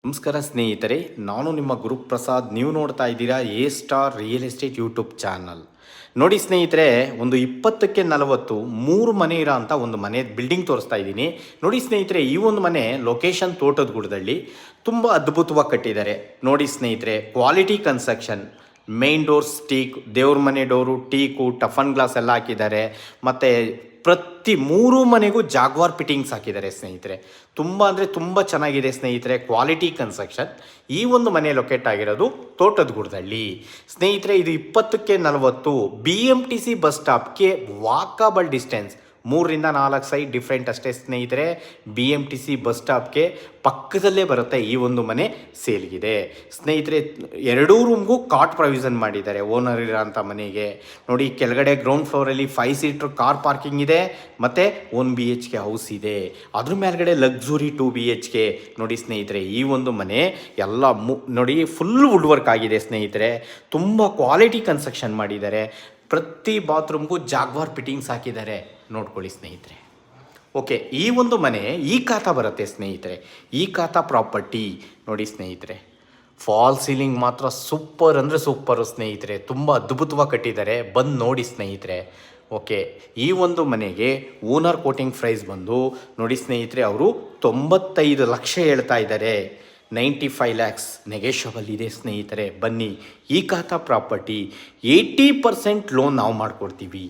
ನಮಸ್ಕಾರ ಸ್ನೇಹಿತರೆ, ನಾನು ನಿಮ್ಮ ಗುರುಪ್ರಸಾದ್. ನೀವು ನೋಡ್ತಾ ಇದ್ದೀರಾ A star real estate YouTube channel. ನೋಡಿ ಸ್ನೇಹಿತರೆ, ಒಂದು 20ಕ್ಕೆ 40 3 ಮನೆ ಇರೋ ಅಂಥ ಒಂದು ಮನೆ ಬಿಲ್ಡಿಂಗ್ ತೋರಿಸ್ತಾ ಇದ್ದೀನಿ. ನೋಡಿ ಸ್ನೇಹಿತರೆ, ಈ ಒಂದು ಮನೆ ಲೊಕೇಶನ್ ತೋಟದ ಗುಡ್ಡದಲ್ಲಿ ತುಂಬ ಅದ್ಭುತವಾಗಿ ಕಟ್ಟಿದ್ದಾರೆ. ನೋಡಿ ಸ್ನೇಹಿತರೆ, quality construction, main doors teak, ದೇವ್ರ ಮನೆ ಡೋರು ಟೀಕು, ಟಫನ್ ಗ್ಲಾಸ್ ಎಲ್ಲ ಹಾಕಿದ್ದಾರೆ. ಮತ್ತು ಪ್ರತಿ 3 ಮನೆಗೂ ಜಾಗ್ವಾರ್ ಫಿಟ್ಟಿಂಗ್ಸ್ ಹಾಕಿದ್ದಾರೆ ಸ್ನೇಹಿತರೆ. ತುಂಬ ಅಂದರೆ ತುಂಬ ಚೆನ್ನಾಗಿದೆ ಸ್ನೇಹಿತರೆ, ಕ್ವಾಲಿಟಿ ಕನ್ಸ್ಟ್ರಕ್ಷನ್. ಈ ಒಂದು ಮನೆ ಲೊಕೇಟ್ ಆಗಿರೋದು ತೋಟದ ಗುಡ್ಡದಲ್ಲಿ ಸ್ನೇಹಿತರೆ. ಇದು 20ಕ್ಕೆ 40 BMTC ಬಸ್ ಸ್ಟಾಪ್ಗೆ ವಾಕಬಲ್ ಡಿಸ್ಟೆನ್ಸ್, 3ರಿಂದ 4 ಸೈಡ್ ಡಿಫ್ರೆಂಟ್ ಅಷ್ಟೇ ಸ್ನೇಹಿತರೆ. BMTC ಬಸ್ ಸ್ಟಾಪ್ಗೆ ಪಕ್ಕದಲ್ಲೇ ಬರುತ್ತೆ ಈ ಒಂದು ಮನೆ ಸೇಲ್ಗಿದೆ ಸ್ನೇಹಿತರೆ. 2 ರೂಮ್ಗೂ ಕಾಟ್ ಪ್ರೊವಿಷನ್ ಮಾಡಿದ್ದಾರೆ ಓನರ್ ಇರೋಂಥ ಮನೆಗೆ. ನೋಡಿ, ಕೆಳಗಡೆ ಗ್ರೌಂಡ್ ಫ್ಲೋರಲ್ಲಿ 5 ಸೀಟ್ರ್ ಕಾರ್ ಪಾರ್ಕಿಂಗ್ ಇದೆ, ಮತ್ತು 1 BHK ಹೌಸ್ ಇದೆ. ಅದ್ರ ಮೇಲ್ಗಡೆ ಲಕ್ಸುರಿ 2 BHK. ನೋಡಿ ಸ್ನೇಹಿತರೆ, ಈ ಒಂದು ಮನೆ ಎಲ್ಲ ನೋಡಿ ಫುಲ್ ವುಡ್ ವರ್ಕ್ ಆಗಿದೆ ಸ್ನೇಹಿತರೆ. ತುಂಬ ಕ್ವಾಲಿಟಿ ಕನ್ಸ್ಟ್ರಕ್ಷನ್ ಮಾಡಿದ್ದಾರೆ. ಪ್ರತಿ ಬಾತ್ರೂಮ್ಗೂ ಜಾಗ್ವಾರ್ ಫಿಟ್ಟಿಂಗ್ಸ್ ಹಾಕಿದ್ದಾರೆ, ನೋಡ್ಕೊಳ್ಳಿ ಸ್ನೇಹಿತರೆ. ಓಕೆ, ಈ ಒಂದು ಮನೆ ಈ ಖಾತಾ ಬರುತ್ತೆ ಸ್ನೇಹಿತರೆ. ಈ ಖಾತಾ ಪ್ರಾಪರ್ಟಿ ನೋಡಿ ಸ್ನೇಹಿತರೆ, ಫಾಲ್ ಸೀಲಿಂಗ್ ಮಾತ್ರ ಸೂಪರ್ ಅಂದರೆ ಸೂಪರು ಸ್ನೇಹಿತರೆ. ತುಂಬ ಅದ್ಭುತವಾಗಿ ಕಟ್ಟಿದ್ದಾರೆ, ಬಂದು ನೋಡಿ ಸ್ನೇಹಿತರೆ. ಓಕೆ, ಈ ಒಂದು ಮನೆಗೆ ಓನರ್ ಕೋಟಿಂಗ್ ಪ್ರೈಸ್ ಬಂದು ನೋಡಿ ಸ್ನೇಹಿತರೆ, ಅವರು 95 ಲಕ್ಷ ಹೇಳ್ತಾ ಇದ್ದಾರೆ. 95 ಲ್ಯಾಕ್ಸ್ ನೆಗೆಷಬಲ್ ಇದೆ ಸ್ನೇಹಿತರೆ. ಬನ್ನಿ, ಈ ಖಾತಾ ಪ್ರಾಪರ್ಟಿ 80% ಲೋನ್ ನಾವು ಮಾಡಿಕೊಡ್ತೀವಿ,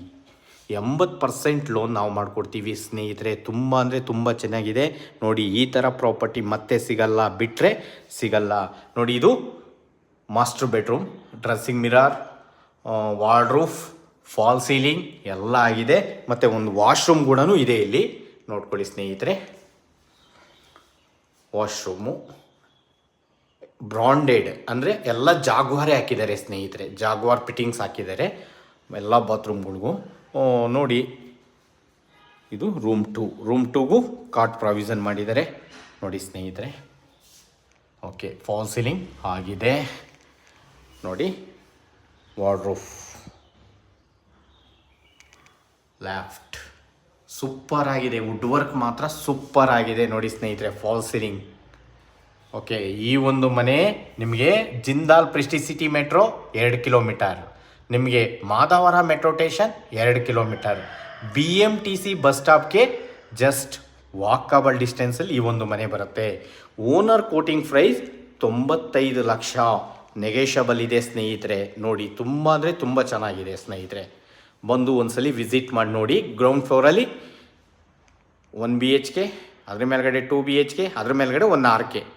80% ಲೋನ್ ನಾವು ಮಾಡಿಕೊಡ್ತೀವಿ ಸ್ನೇಹಿತರೆ. ತುಂಬ ಅಂದರೆ ತುಂಬ ಚೆನ್ನಾಗಿದೆ. ನೋಡಿ, ಈ ಥರ ಪ್ರಾಪರ್ಟಿ ಮತ್ತೆ ಸಿಗಲ್ಲ, ಬಿಟ್ಟರೆ ಸಿಗಲ್ಲ. ನೋಡಿ, ಇದು master bedroom, dressing mirror, wardrobe, fall ceiling ಎಲ್ಲ ಆಗಿದೆ. ಮತ್ತು ಒಂದು ವಾಶ್ರೂಮ್ ಕೂಡ ಇದೆ ಇಲ್ಲಿ, ನೋಡ್ಕೊಳ್ಳಿ ಸ್ನೇಹಿತರೆ. ವಾಶ್ರೂಮು ಬ್ರಾಂಡೆಡ್ ಅಂದರೆ ಎಲ್ಲ ಜಾಗ್ವಾರೇ ಹಾಕಿದ್ದಾರೆ ಸ್ನೇಹಿತರೆ. ಜಾಗ್ವಾರ್ ಫಿಟ್ಟಿಂಗ್ಸ್ ಹಾಕಿದ್ದಾರೆ ಎಲ್ಲ ಬಾತ್ರೂಮ್ಗಳಿಗೂ. ನೋಡಿ, ಇದು ರೂಮ್ 2ಗೂ ಕಾಟ್ ಪ್ರಾವಿಷನ್ ಮಾಡಿದ್ದಾರೆ ನೋಡಿ ಸ್ನೇಹಿತರೆ. ಓಕೆ, ಫಾಲ್ ಸೀಲಿಂಗ್ ಆಗಿದೆ. ನೋಡಿ, ವಾರ್ಡ್ರೂಫ್, ಲೆಫ್ಟ್ ಸೂಪರ್ ಆಗಿದೆ. ವುಡ್ ವರ್ಕ್ ಮಾತ್ರ ಸೂಪರ್ ಆಗಿದೆ ನೋಡಿ ಸ್ನೇಹಿತರೆ. Fall ceiling. ಓಕೆ, ಈ ಒಂದು ಮನೆ ನಿಮಗೆ ಜಿಂದಾಲ್ ಪ್ರೆಸ್ಟಿಸಿಟಿ ಮೆಟ್ರೋ 2 ಕಿಲೋಮೀಟರ್, ನಿಮಗೆ Madavara metro station 2 kilometre, BMTC bus ಸ್ಟಾಪ್ಗೆ ಜಸ್ಟ್ ವಾಕಬಲ್ ಡಿಸ್ಟೆನ್ಸಲ್ಲಿ ಈ ಒಂದು ಮನೆ ಬರುತ್ತೆ. Owner quoting price 95 lakh negotiable ಇದೆ ಸ್ನೇಹಿತರೆ. ನೋಡಿ, ತುಂಬ ಅಂದರೆ ತುಂಬ ಚೆನ್ನಾಗಿದೆ ಸ್ನೇಹಿತರೆ. ಬಂದು ಒಂದ್ಸಲಿ ವಿಸಿಟ್ ಮಾಡಿ ನೋಡಿ. ಗ್ರೌಂಡ್ ಫ್ಲೋರಲ್ಲಿ 1 BHK, ಅದ್ರ ಮೇಲ್ಗಡೆ 2 BHK, ಅದ್ರ ಮೇಲ್ಗಡೆ 1 RK.